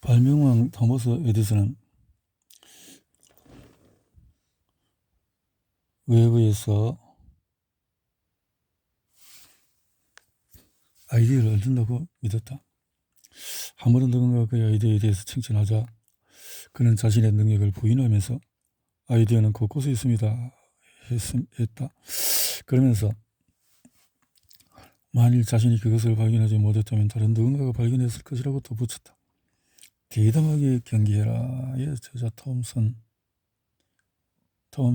발명왕 토머스 에디슨은 외부에서 아이디어를 얻는다고 믿었다. 아무런 누군가 그의 아이디어에 대해서 칭찬하자 그는 자신의 능력을 부인하면서 아이디어는 곳곳에 있습니다 했다. 그러면서 만일 자신이 그것을 발견하지 못했다면 다른 누군가가 발견했을 것이라고 덧붙였다. 대담하게 경계해라의 저자 톰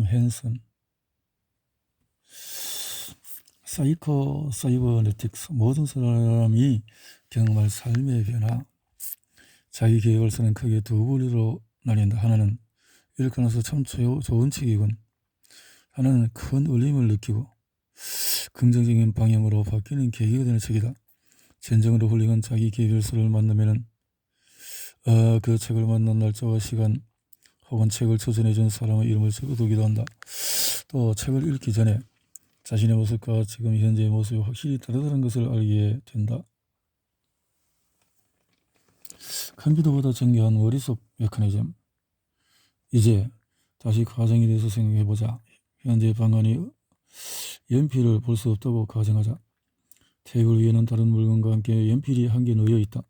헨슨. 사이버네틱스. 모든 사람이 경험할 삶의 변화. 자기 계획을 쓰는 크게 두 분류로 나뉜다. 하나는 이렇게 나서 참 좋은 책이군. 하나는 큰 울림을 느끼고 긍정적인 방향으로 바뀌는 계기가 되는 책이다. 진정으로 훌륭한 자기 계획서를 만나면은 그 책을 만난 날짜와 시간 혹은 책을 추천해준 사람의 이름을 적어두기도 한다. 또 책을 읽기 전에 자신의 모습과 지금 현재의 모습이 확실히 다르다는 것을 알게 된다. 컴퓨터보다 정교한 머릿속 메커니즘. 이제 다시 가정에 대해서 생각해보자. 현재 방안이 연필을 볼 수 없다고 가정하자. 테이블 위에는 다른 물건과 함께 연필이 한 개 놓여 있다.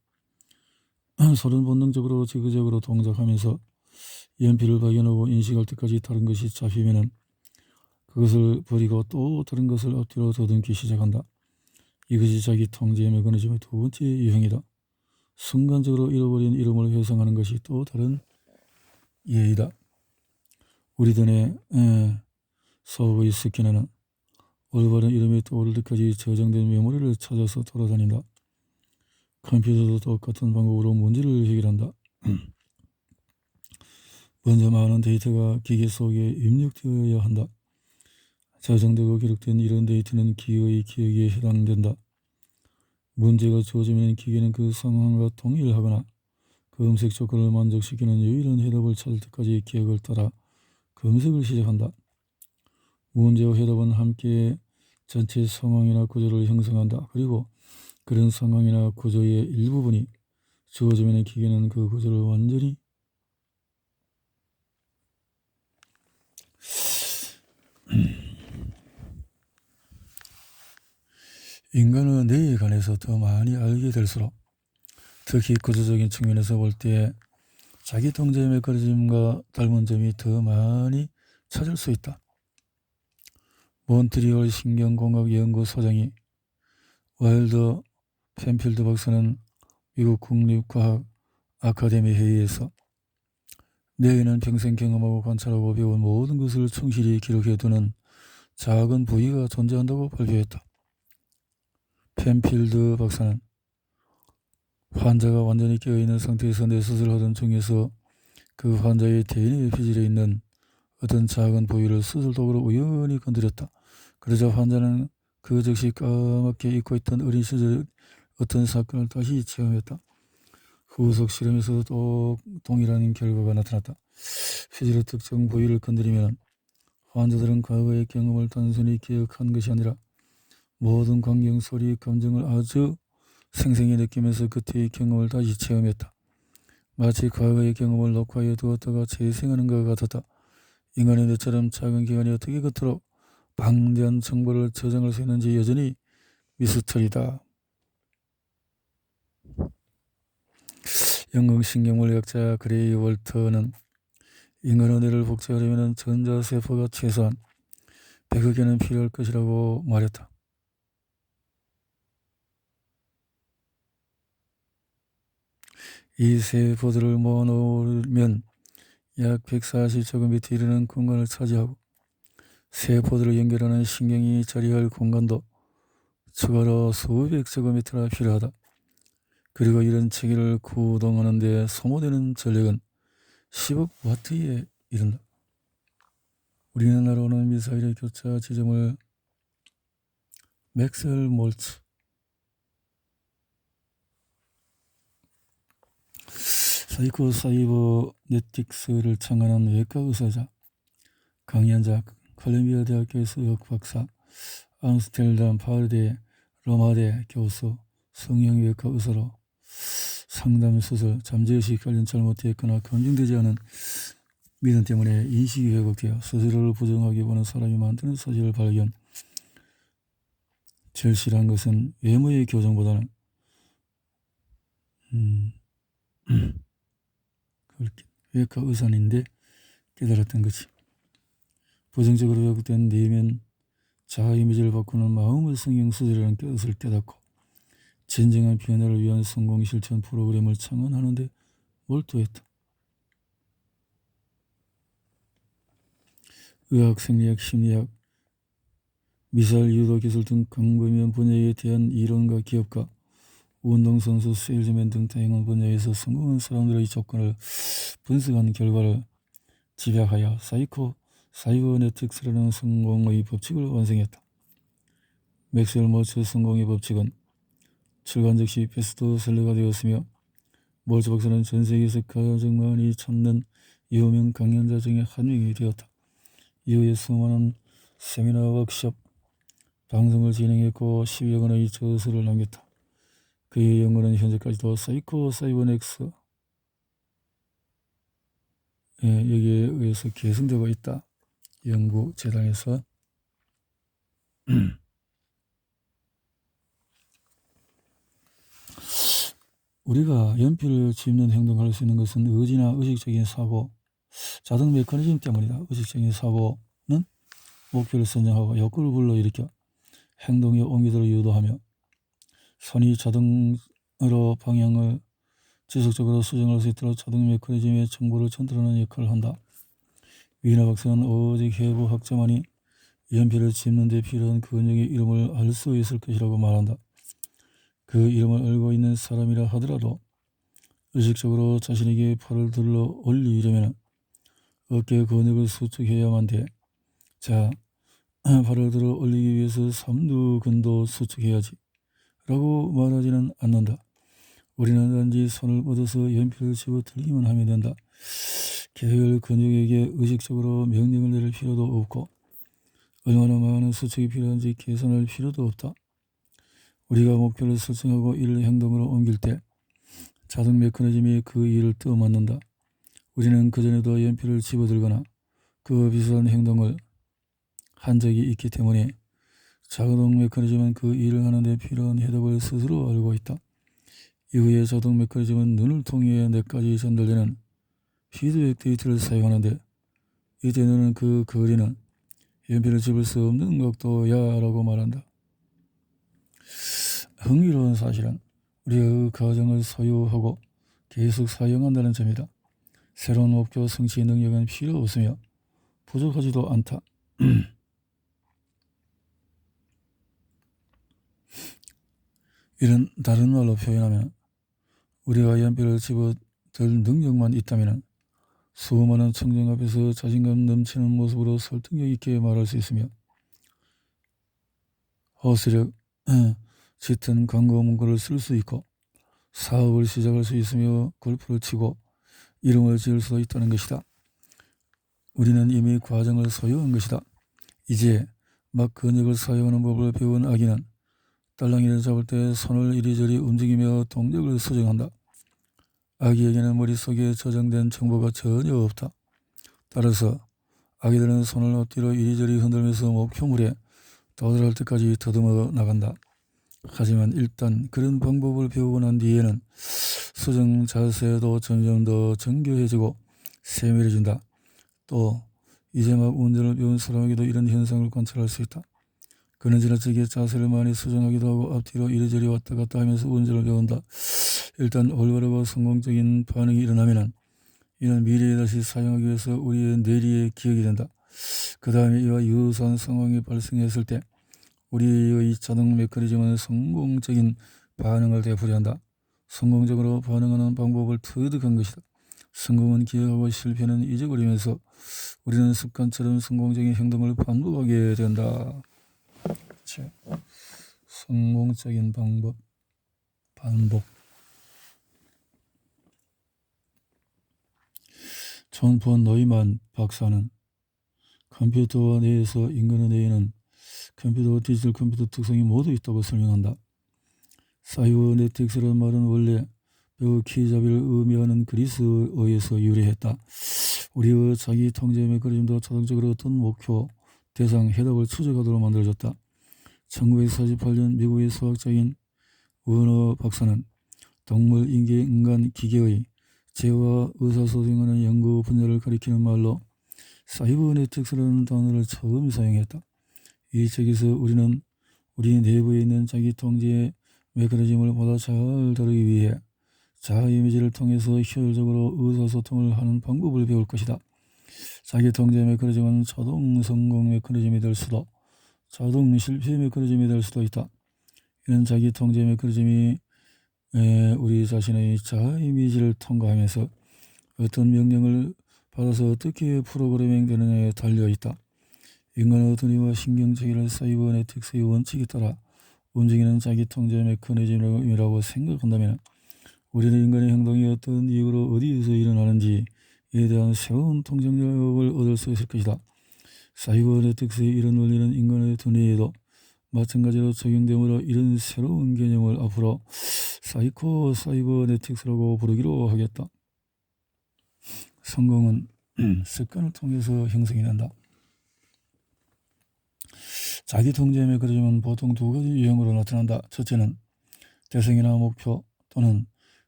손은 본능적으로 지그재그로 동작하면서 연필을 발견하고 인식할 때까지 다른 것이 잡히면은 그것을 버리고 또 다른 것을 앞뒤로 더듬기 시작한다. 이것이 자기 통제의 메커니즘의 두 번째 유형이다. 순간적으로 잃어버린 이름을 회상하는 것이 또 다른 예이다. 우리들의 서브웨이 스캐너는 올바른 이름이 떠오를 때까지 저장된 메모리를 찾아서 돌아다닌다. 컴퓨터도 똑같은 방법으로 문제를 해결한다. 먼저 많은 데이터가 기계 속에 입력되어야 한다. 저장되고 기록된 이런 데이터는 기계의 기억에 해당된다. 문제가 주어지면 기계는 그 상황과 동일하거나 검색 조건을 만족시키는 유일한 해답을 찾을 때까지 기억을 따라 검색을 시작한다. 문제와 해답은 함께 전체 상황이나 구조를 형성한다. 그리고 그런 상황이나 구조의 일부분이 주어지면 기계는 그 구조를 완전히 인간은 뇌에 관해서 더 많이 알게 될수록 특히 구조적인 측면에서 볼 때 자기 통제의 메커니즘과 닮은 점이 더 많이 찾을 수 있다. 몬트리올 신경공학 연구소장이 와일드 펜필드 박사는 미국 국립과학 아카데미 회의에서 뇌에는 평생 경험하고 관찰하고 배운 모든 것을 충실히 기록해두는 작은 부위가 존재한다고 발표했다. 펜필드 박사는 환자가 완전히 깨어있는 상태에서 뇌수술을 하던 중에서 그 환자의 DNA 피질에 있는 어떤 작은 부위를 수술도구로 우연히 건드렸다. 그러자 환자는 그 즉시 까맣게 잊고 있던 어린 시절 어떤 사건을 다시 체험했다. 후속 실험에서도 또 동일한 결과가 나타났다. 피질의 특정 부위를 건드리면 환자들은 과거의 경험을 단순히 기억한 것이 아니라 모든 광경, 소리, 감정을 아주 생생히 느끼면서 그때의 경험을 다시 체험했다. 마치 과거의 경험을 녹화해 두었다가 재생하는 것 같았다. 인간의 뇌처럼 작은 기관이 어떻게 그토록 방대한 정보를 저장할 수 있는지 여전히 미스터리다. 영국 신경물리학자 그레이 월터는 인간의 뇌를 복제하려면 전자세포가 최소한 100억 개는 필요할 것이라고 말했다. 이 세포들을 모아놓으면 약 140제곱미터 이르는 공간을 차지하고 세포들을 연결하는 신경이 자리할 공간도 추가로 수백 제곱미터나 필요하다. 그리고 이런 체계를 구동하는 데 소모되는 전력은 10억 와트에 이른다. 우리는 날아오는 미사일의 교차 지점을 맥스웰 몰츠 사이버네틱스를 창간한 외과 의사자, 강연자, 콜롬비아 대학교에서 의학 박사, 암스테르담 파르대 로마대 교수, 성형외과 의사로 상담, 수술, 잠재의식 관련 잘못되었거나 검증되지 않은 믿음 때문에 인식이 왜곡되어 스스로를 부정하게 보는 사람이 많다는 사실을 발견. 절실한 것은 외모의 교정보다는 그렇게 외과 의사인데 깨달았던 거지. 부정적으로 왜곡된 내면 자아 이미지를 바꾸는 마음의 성형 수술이라는 것을 깨닫고 진정한 변화를 위한 성공 실천 프로그램을 창안하는 데 몰두했다. 의학, 생리학, 심리학, 미사일, 유도 기술 등 광범위한 분야에 대한 이론과 기업가, 운동선수, 세일즈맨 등 다양한 분야에서 성공한 사람들의 조건을 분석한 결과를 집약하여 사이버네틱스라는 성공의 법칙을 완성했다. 맥스웰 머츠 성공의 법칙은 출간 즉시 베스트셀러가 되었으며 몰츠 박사는 전 세계에서 가장 많이 찾는 유명 강연자 중에 한 명이 되었다. 이후에 수많은 세미나, 워크숍, 방송을 진행했고 10여 권의 저서를 남겼다. 그의 연구는 현재까지도 사이버넥스 여기에 의해서 계승되고 있다. 연구재단에서 우리가 연필을 짚는 행동을 할 수 있는 것은 의지나 의식적인 사고, 자동 메커니즘 때문이다. 의식적인 사고는 목표를 선정하고 욕구를 불러일으켜 행동에 옮기도록 유도하며 손이 자동으로 방향을 지속적으로 수정할 수 있도록 자동 메커니즘의 정보를 전달하는 역할을 한다. 위너 박사는 오직 해부학자만이 연필을 짚는 데 필요한 근육의 이름을 알 수 있을 것이라고 말한다. 그 이름을 알고 있는 사람이라 하더라도 의식적으로 자신에게 팔을 들러 올리려면 어깨 근육을 수축해야만 돼. 자, 팔을 들어 올리기 위해서 삼두근도 수축해야지 라고 말하지는 않는다. 우리는 단지 손을 뻗어서 연필을 집어 들기만 하면 된다. 계열 근육에게 의식적으로 명령을 내릴 필요도 없고 얼마나 많은 수축이 필요한지 계산할 필요도 없다. 우리가 목표를 설정하고 이를 행동으로 옮길 때 자동 메커니즘이 그 일을 떠맡는다. 우리는 그전에도 연필을 집어들거나 그와 비슷한 행동을 한 적이 있기 때문에 자동 메커니즘은 그 일을 하는 데 필요한 해답을 스스로 알고 있다. 이후에 자동 메커니즘은 눈을 통해 뇌까지 전달되는 피드백 데이터를 사용하는데 이때 눈은 그 거리는 연필을 집을 수 없는 각도야 라고 말한다. 흥미로운 사실은 우리가 그 과정을 소유하고 계속 사용한다는 점이다. 새로운 목표 성취 능력은 필요 없으며 부족하지도 않다. 이런 다른 말로 표현하면 우리가 연필을 집어들 능력만 있다면 수많은 청중 앞에서 자신감 넘치는 모습으로 설득력 있게 말할 수 있으며 호소력 짙은 광고 문구를 쓸 수 있고 사업을 시작할 수 있으며 골프를 치고 이름을 지을 수도 있다는 것이다. 우리는 이미 과정을 소유한 것이다. 이제 막 근육을 사용하는 법을 배운 아기는 딸랑이를 잡을 때 손을 이리저리 움직이며 동작을 수정한다. 아기에게는 머릿속에 저장된 정보가 전혀 없다. 따라서 아기들은 손을 앞뒤로 이리저리 흔들면서 목표물에 도달할 때까지 더듬어 나간다. 하지만 일단 그런 방법을 배우고 난 뒤에는 수정 자세도 점점 더 정교해지고 세밀해진다. 또 이제 막 운전을 배운 사람에게도 이런 현상을 관찰할 수 있다. 그는 지나치게 자세를 많이 수정하기도 하고 앞뒤로 이리저리 왔다 갔다 하면서 운전을 배운다. 일단 올바르고 성공적인 반응이 일어나면은 이는 미래에 다시 사용하기 위해서 우리의 뇌리에 기억이 된다. 그 다음에 이와 유사한 상황이 발생했을 때 우리의 자동 메커니즘은 성공적인 반응을 되풀이한다. 성공적으로 반응하는 방법을 터득한 것이다. 성공은 기억하고 실패는 잊어버리면서 우리는 습관처럼 성공적인 행동을 반복하게 된다. 그치? 성공적인 방법, 반복. 존 본 노이만 박사는 컴퓨터와 뇌에서 인간의 뇌에는 컴퓨터와 디지털 컴퓨터 특성이 모두 있다고 설명한다. 사이버네틱스라는 말은 원래 키자비를 의미하는 그리스어에서 유래했다. 우리의 자기 통제 메커니즘도 자동적으로 어떤 목표, 대상, 해답을 추적하도록 만들어졌다. 1948년 미국의 수학자인 워너 박사는 동물, 인계, 인간, 기계의 재와 의사소통하는 연구 분야를 가리키는 말로 사이버네틱스라는 단어를 처음 사용했다. 이 책에서 우리는 우리 내부에 있는 자기 통제 메커니즘을 보다 잘 다루기 위해 자아 이미지를 통해서 효율적으로 의사소통을 하는 방법을 배울 것이다. 자기 통제 메커니즘은 자동 성공 메커니즘이 될 수도 자동 실패 메커니즘이 될 수도 있다. 이런 자기 통제 메커니즘이 우리 자신의 자아 이미지를 통과하면서 어떤 명령을 받아서 어떻게 프로그래밍 되느냐에 달려있다. 인간의 두뇌와 신경체계를 사이버네틱스의 원칙에 따라 움직이는 자기 통제 메커니즘이라고 생각한다면 우리는 인간의 행동이 어떤 이유로 어디에서 일어나는지에 대한 새로운 통제력을 얻을 수 있을 것이다. 사이버네틱스의 이런 원리는 인간의 두뇌에도 마찬가지로 적용되므로 이런 새로운 개념을 앞으로 사이버네틱스라고 부르기로 하겠다. 성공은 습관을 통해서 형성이 된다. 자기 통제 메커니즘은 보통 두 가지 유형으로 나타난다. 첫째는 대상이나 목표 또는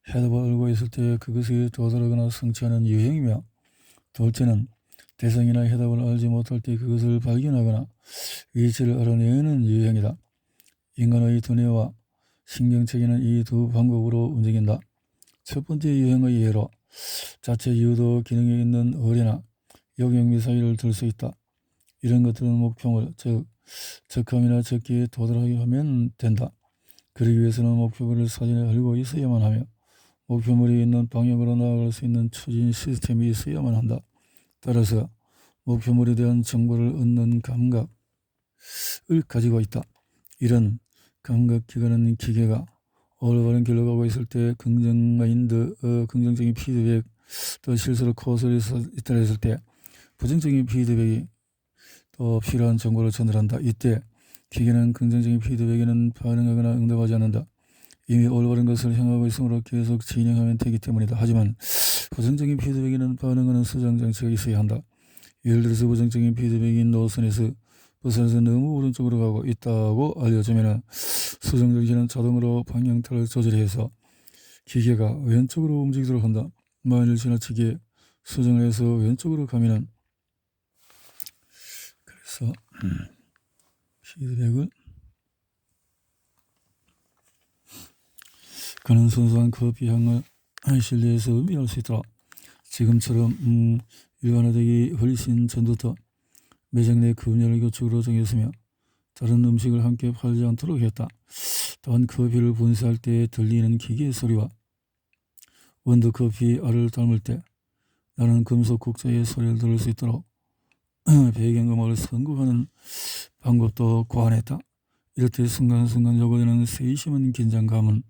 해답을 알고 있을 때 그것에 도달하거나 성취하는 유형이며, 둘째는 대상이나 해답을 알지 못할 때 그것을 발견하거나 위치를 알아내는 유형이다. 인간의 두뇌와 신경체계는 이 두 방법으로 움직인다. 첫 번째 유형의 예로 자체 유도 기능이 있는 어뢰나 요격 미사일을 들 수 있다. 이런 것들은 목표물, 즉 적함이나 적기에 도달하게 하면 된다. 그러기 위해서는 목표물을 사전에 알고 있어야만 하며 목표물이 있는 방향으로 나아갈 수 있는 추진 시스템이 있어야만 한다. 따라서 목표물에 대한 정보를 얻는 감각을 가지고 있다. 이런 감각기관은 기계가 올바른 길로 가고 있을 때 긍정적인 피드백, 또 실수로 코스를 이탈했을 때 부정적인 피드백이 또 필요한 정보를 전달한다. 이때 기계는 긍정적인 피드백에는 반응하거나 응답하지 않는다. 이미 올바른 것을 향하고 있으므로 계속 진행하면 되기 때문이다. 하지만 부정적인 피드백에는 반응하는 수정 장치가 있어야 한다. 예를 들어서 부정적인 피드백인 노선에서 벗어나서 너무 오른쪽으로 가고 있다고 알려주면 수정 장치는 자동으로 방향타를 조절해서 기계가 왼쪽으로 움직이도록 한다. 만일 지나치게 수정을 해서 왼쪽으로 가면은 그래서 피드백을 그는 순수한 커피 향을 실내에서 음미할 수 있도록 지금처럼 일반화되기 훨씬 전부터 매장 내 금연을 규칙으로 정했으며 다른 음식을 함께 팔지 않도록 했다. 또한 커피를 분쇄할 때 들리는 기계 소리와 원두커피 알을 담을 때 나는 금속 국자의 소리를 들을 수 있도록 배경음악을 선곡하는 방법도 고안했다. 이렇게 순간순간 요구되는 세심한 긴장감은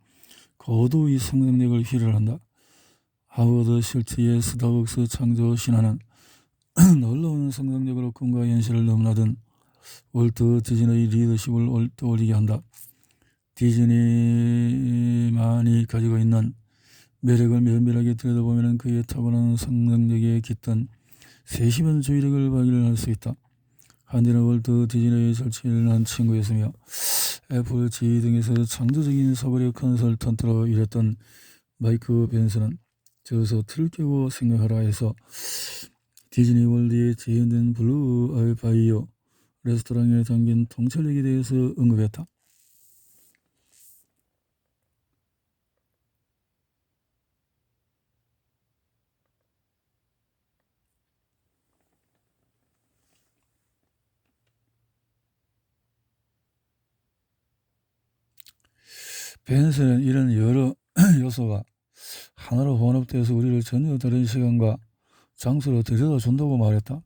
고도의 상상력을 필요로 한다. 하워드 실츠의 스타벅스 창조 신화는 놀라운 상상력으로 꿈과 현실을 넘나든 월트 디즈니의 리더십을 떠올리게 한다. 디즈니만이 가지고 있는 매력을 면밀하게 들여다보면 그의 타고난 상상력에 깃든 세심한 주의력을 발견할 수 있다. 한디는 월트 디즈니의 절친을 한 친구였으며 애플 GE 등에서 창조적인 사고력 컨설턴트로 일했던 마이크 벤슨은 저서 틀을 깨고 생각하라 해서 디즈니 월드에 재현된 블루 알바이오 레스토랑에 담긴 통찰력에 대해서 언급했다. 벤슨은 이런 여러 요소가 하나로 혼합돼서 우리를 전혀 다른 시간과 장소로 데려다 준다고 말했다.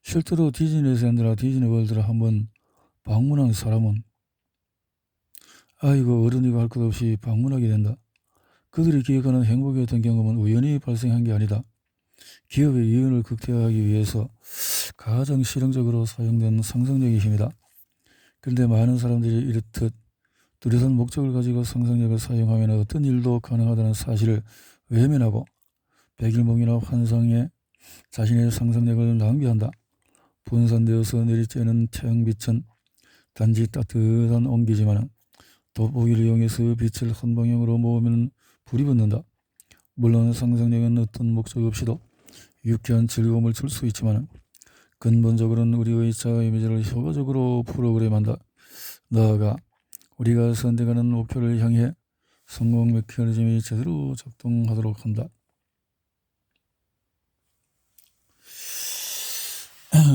실제로 디즈니랜드나 디즈니월드를 한번 방문한 사람은 아이고 어른이고 할 것 없이 방문하게 된다. 그들이 기획하는 행복의 어떤 경험은 우연히 발생한 게 아니다. 기업의 이윤을 극대화하기 위해서 가장 실용적으로 사용된 상상력의 힘이다. 그런데 많은 사람들이 이렇듯 뚜렷한 목적을 가지고 상상력을 사용하면 어떤 일도 가능하다는 사실을 외면하고 백일몽이나 환상에 자신의 상상력을 낭비한다. 분산되어서 내리쬐는 태양빛은 단지 따뜻한 온기지만 돋보기를 이용해서 빛을 한 방향으로 모으면 불이 붙는다. 물론 상상력은 어떤 목적 없이도 유쾌한 즐거움을 줄 수 있지만 근본적으로는 우리의 자아 이미지를 효과적으로 프로그램한다. 나아가 우리가 선택하는 목표를 향해 성공 메커니즘이 제대로 작동하도록 한다.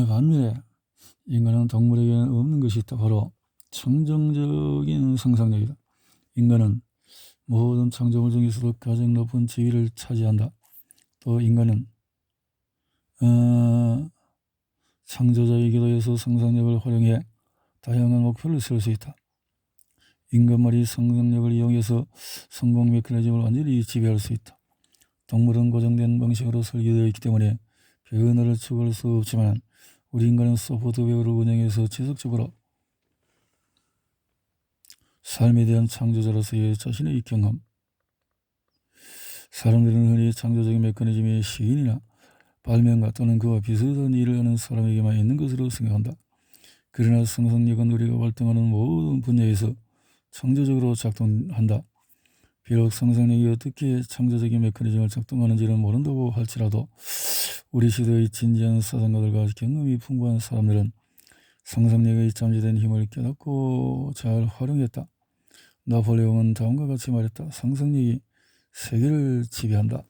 반면에 인간은 동물에게는 없는 것이 있다. 바로 창정적인 상상력이다. 인간은 모든 창조물 중에서도 가장 높은 지위를 차지한다. 또 인간은 창조자이기도 해서 상상력을 활용해 다양한 목표를 세울 수 있다. 인간말이 상상력을 이용해서 성공 메커니즘을 완전히 지배할 수 있다. 동물은 고정된 방식으로 설계되어 있기 때문에 변화를 추구할 수 없지만 우리 인간은 소프트웨어를 운영해서 지속적으로 삶에 대한 창조자로서의 자신의 경험. 사람들은 흔히 창조적인 메커니즘의 시인이나 발명가 또는 그와 비슷한 일을 하는 사람에게만 있는 것으로 생각한다. 그러나 상상력은 우리가 활동하는 모든 분야에서 창조적으로 작동한다. 비록 상상력이 어떻게 창조적인 메커니즘을 작동하는지는 모른다고 할지라도 우리 시대의 진지한 사상가들과 경험이 풍부한 사람들은 상상력의 잠재된 힘을 깨닫고 잘 활용했다. 나폴레옹은 다음과 같이 말했다. 상상력이 세계를 지배한다.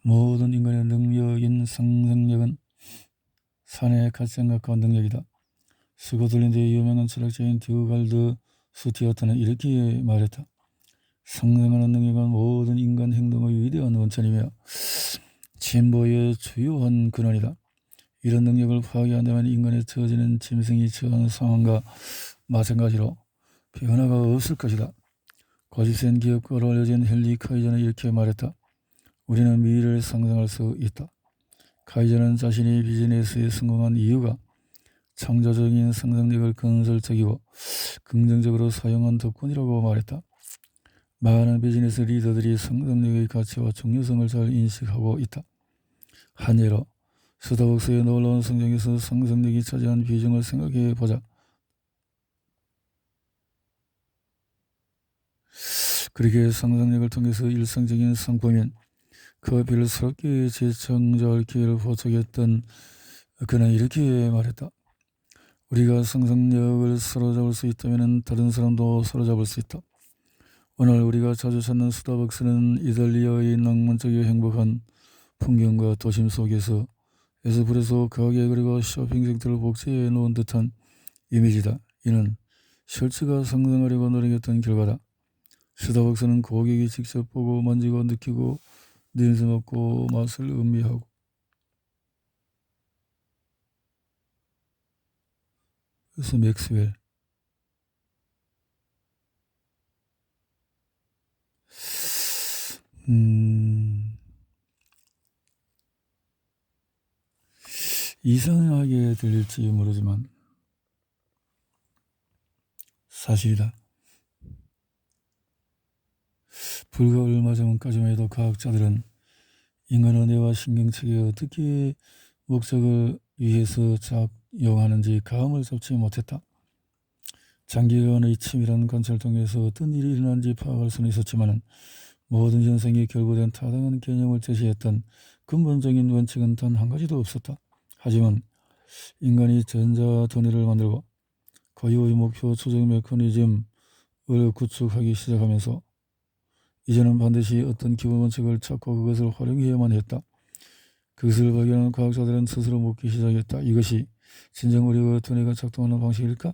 모든 인간의 능력인 상상력은 산에 가장 가까운 능력이다. 스코틀랜드의 유명한 철학자인 듀갈드 스튜어트는 이렇게 말했다. 상상하는 능력은 모든 인간 행동의 위대한 원천이며 진보의 주요한 근원이다. 이런 능력을 파괴한다면 인간의 처지는 짐승이 처한 상황과 마찬가지로 변화가 없을 것이다. 거짓된 기업가로 알려진 헨리 카이저는 이렇게 말했다. 우리는 미래를 상상할 수 있다. 카이저는 자신이 비즈니스에 성공한 이유가 창조적인 상상력을 건설적이고 긍정적으로 사용한 덕분이라고 말했다. 많은 비즈니스 리더들이 상상력의 가치와 중요성을 잘 인식하고 있다. 한 예로 스타벅스의 놀라운 성장에서 상상력이 차지한 비중을 생각해 보자. 그렇게 상상력을 통해서 일상적인 상품인 커피를 새롭게 재창조할 기회를 포착했던 그는 이렇게 말했다. 우리가 상상력을 사로잡을 수 있다면 다른 사람도 사로잡을 수 있다. 오늘 우리가 자주 찾는 스타벅스는 이탈리아의 낭만적이고 행복한 풍경과 도심 속에서 에스프레소 가게 그리고 쇼핑센터를 복제해 놓은 듯한 이미지다. 이는 실체가 상상하려고 노력했던 결과다. 스타벅스는 고객이 직접 보고 만지고 느끼고 냄새 맡고 맛을 음미하고 그래서 맥스웰 이상하게 들릴지 모르지만 사실이다. 불과 얼마 전까지만 해도 과학자들은 인간의 뇌와 신경체계에 어떻게 목적을 위해서 작용하는지 감을 잡지 못했다. 장기간의 치밀한 관찰을 통해서 어떤 일이 일어나는지 파악할 수는 있었지만 모든 현상이 결부된 타당한 개념을 제시했던 근본적인 원칙은 단 한 가지도 없었다. 하지만 인간이 전자두뇌를 만들고 고유의 목표 추적 메커니즘을 구축하기 시작하면서 이제는 반드시 어떤 기본 원칙을 찾고 그것을 활용해야만 했다. 그것을 발견한 과학자들은 스스로 묻기 시작했다. 이것이 진정 우리의 두뇌가 작동하는 방식일까?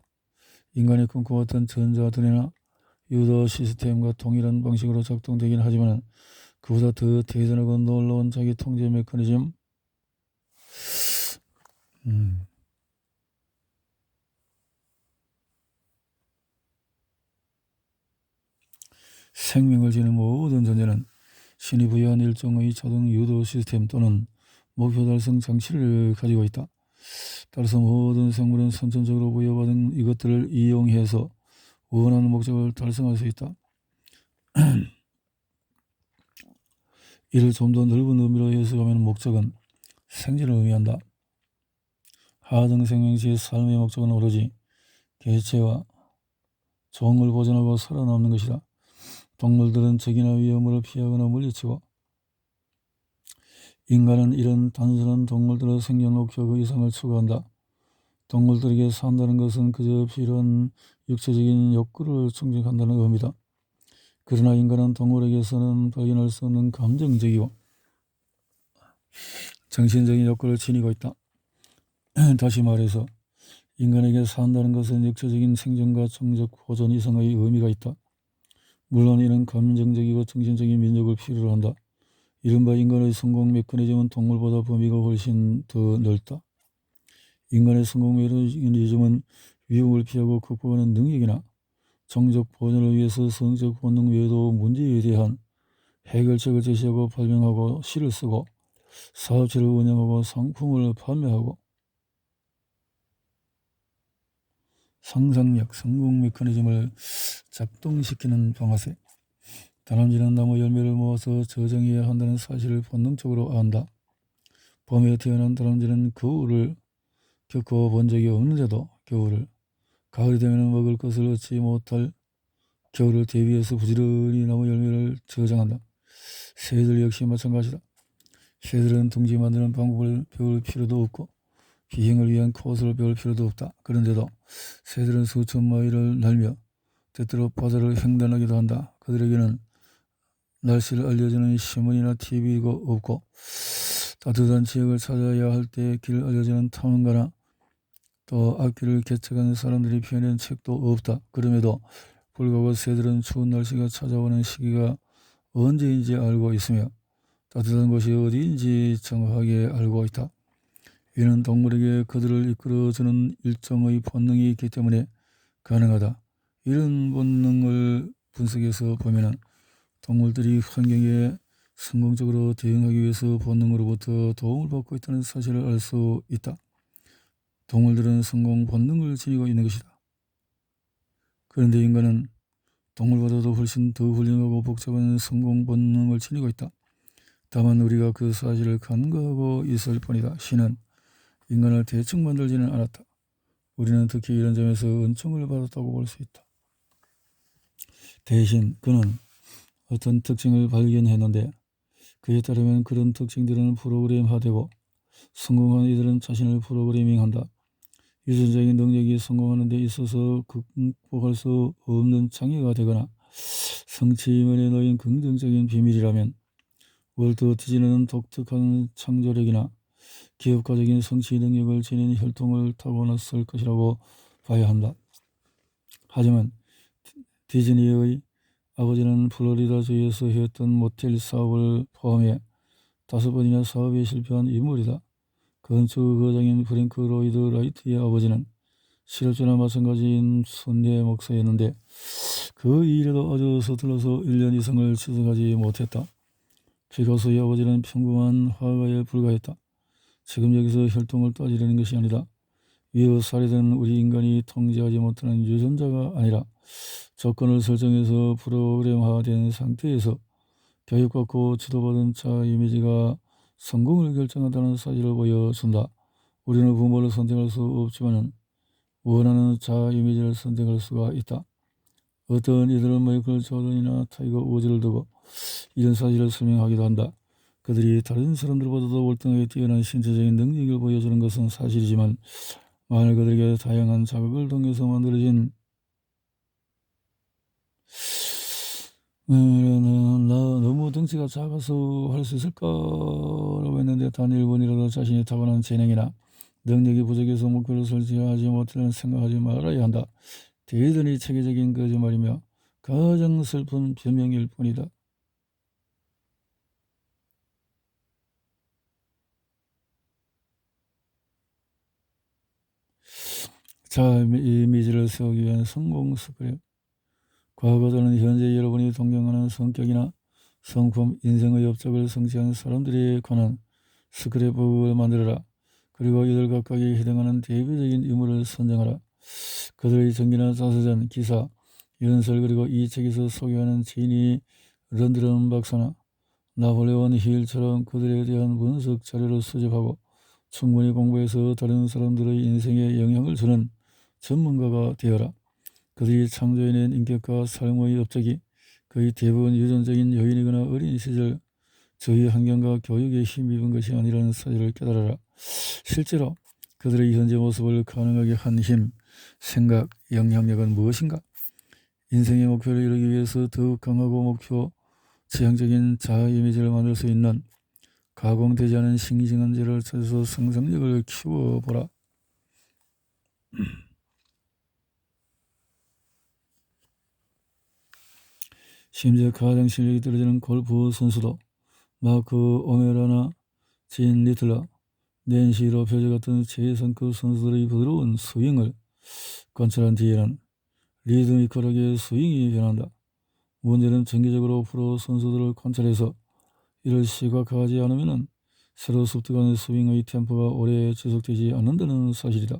인간이 꿈꿔왔던 전자두뇌나 유도 시스템과 동일한 방식으로 작동되긴 하지만 그보다 더 대단하고 놀라운 자기 통제 메커니즘 생명을 지닌 모든 존재는 신이 부여한 일종의 자동 유도 시스템 또는 목표 달성 장치를 가지고 있다. 따라서 모든 생물은 선천적으로 부여받은 이것들을 이용해서 원하는 목적을 달성할 수 있다. 이를 좀 더 넓은 의미로 해석하면 목적은 생존을 의미한다. 하등 생명체의 삶의 목적은 오로지 개체와 종을 보존하고 살아남는 것이다. 동물들은 적이나 위험을 피하거나 물리치고 인간은 이런 단순한 동물들의 생존 목표 그 이상을 추구한다. 동물들에게 산다는 것은 그저 필요한 육체적인 욕구를 충족한다는 의미다. 그러나 인간은 동물에게서는 발견할 수 없는 감정적이고 정신적인 욕구를 지니고 있다. 다시 말해서 인간에게 산다는 것은 육체적인 생존과 정적 보존 이상의 의미가 있다. 물론 이는 감정적이고 정신적인 민족을 필요로 한다. 이른바 인간의 성공 메커니즘은 동물보다 범위가 훨씬 더 넓다. 인간의 성공 메커니즘은 위험을 피하고 극복하는 능력이나 정적 보존을 위해서 성적 본능 외에도 문제에 대한 해결책을 제시하고 발명하고 시를 쓰고 사업체를 운영하고 상품을 판매하고 상상력, 성공 메커니즘을 작동시키는 방아쇠. 다람쥐는 나무 열매를 모아서 저장해야 한다는 사실을 본능적으로 안다. 봄에 태어난 다람쥐는 겨울을 겪어본 적이 없는데도 가을이 되면 먹을 것을 얻지 못할 겨울을 대비해서 부지런히 나무 열매를 저장한다. 새들 역시 마찬가지다. 새들은 둥지 만드는 방법을 배울 필요도 없고 비행을 위한 코스를 배울 필요도 없다. 그런데도 새들은 수천 마일을 날며 때때로 바다를 횡단하기도 한다. 그들에게는 날씨를 알려주는 신문이나 TV가 없고 따뜻한 지역을 찾아야 할 때 길을 알려주는 탐험가나 또 앞길을 개척하는 사람들이 펴낸 책도 없다. 그럼에도 불구하고 새들은 추운 날씨가 찾아오는 시기가 언제인지 알고 있으며 따뜻한 곳이 어디인지 정확하게 알고 있다. 이는 동물에게 그들을 이끌어주는 일종의 본능이 있기 때문에 가능하다. 이런 본능을 분석해서 보면 동물들이 환경에 성공적으로 대응하기 위해서 본능으로부터 도움을 받고 있다는 사실을 알 수 있다. 동물들은 성공 본능을 지니고 있는 것이다. 그런데 인간은 동물보다도 훨씬 더 훌륭하고 복잡한 성공 본능을 지니고 있다. 다만 우리가 그 사실을 간과하고 있을 뿐이다. 신은 인간을 대충 만들지는 않았다. 우리는 특히 이런 점에서 은총을 받았다고 볼 수 있다. 대신 그는 어떤 특징을 발견했는데 그에 따르면 그런 특징들은 프로그램화되고 성공한 이들은 자신을 프로그래밍한다. 유전적인 능력이 성공하는 데 있어서 극복할 수 없는 장애가 되거나 성취면에 놓인 긍정적인 비밀이라면 월트 디즈니는 독특한 창조력이나 기업가적인 성취 능력을 지닌 혈통을 타고났을 것이라고 봐야 한다. 하지만 디즈니의 아버지는 플로리다주에서 해왔던 모텔 사업을 포함해 5번이나 사업에 실패한 인물이다. 건축 거장인 프랭크 로이드 라이트의 아버지는 실업자나 마찬가지인 순례 목사였는데 그 일에도 아주 서툴러서 1년 이상을 지속하지 못했다. 피카소의 아버지는 평범한 화가에 불과했다. 지금 여기서 혈통을 따지려는 것이 아니다. 위에 사례된 우리 인간이 통제하지 못하는 유전자가 아니라 조건을 설정해서 프로그램화된 상태에서 교육받고 지도받은 자 이미지가 성공을 결정한다는 사실을 보여준다. 우리는 부모를 선택할 수 없지만 원하는 자 이미지를 선택할 수가 있다. 어떤 이들은 마이클 조던이나 타이거 우즈를 두고 이런 사실을 설명하기도 한다. 그들이 다른 사람들보다도 월등하게 뛰어난 신체적인 능력을 보여주는 것은 사실이지만 만일 그들에게 다양한 자극을 통해서 만들어진 너무 덩치가 작아서 할 수 있을까라고 했는데 단 1번이라도 자신이 타고난 재능이나 능력이 부족해서 목표를 설정하지 못하는 생각하지 말아야 한다. 대단히 체계적인 거짓말이며 가장 슬픈 변명일 뿐이다. 자 이미지를 세우기 위한 성공 스크랩. 과거 또는 현재 여러분이 동경하는 성격이나 성품, 인생의 업적을 성취한 사람들에 관한 스크랩북을 만들어라. 그리고 이들 각각에 해당하는 대표적인 인물을 선정하라. 그들의 전기나 자서전, 기사, 연설 그리고 이 책에서 소개하는 지인이 런드런 박사나 나폴레온 힐처럼 그들에 대한 분석 자료를 수집하고 충분히 공부해서 다른 사람들의 인생에 영향을 주는 전문가가 되어라. 그들이 창조해낸 인격과 삶의 업적이 거의 대부분 유전적인 요인이거나 어린 시절 저희 환경과 교육에 힘입은 것이 아니라는 사실을 깨달아라. 실제로 그들의 현재 모습을 가능하게 한 힘, 생각, 영향력은 무엇인가? 인생의 목표를 이루기 위해서 더욱 강하고 목표 지향적인 자아 이미지를 만들 수 있는 가공되지 않은 싱싱한 재를 찾아서 상상력을 키워보라. 심지어 가장 실력이 떨어지는 골프 선수도 마크 오메라나 진 리틀러, 낸시 로페즈 같은 최상급 선수들의 부드러운 스윙을 관찰한 뒤에는 리드미컬하게 스윙이 변한다. 문제는 정기적으로 프로 선수들을 관찰해서 이를 시각화하지 않으면 새로 습득하는 스윙의 템포가 오래 지속되지 않는다는 사실이다.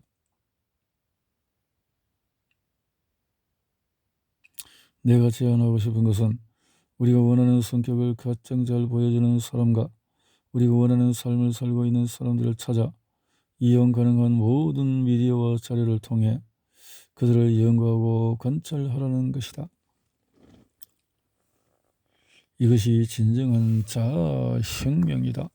내가 제안하고 싶은 것은 우리가 원하는 성격을 가장 잘 보여주는 사람과 우리가 원하는 삶을 살고 있는 사람들을 찾아 이용 가능한 모든 미디어와 자료를 통해 그들을 연구하고 관찰하라는 것이다. 이것이 진정한 자아혁명이다.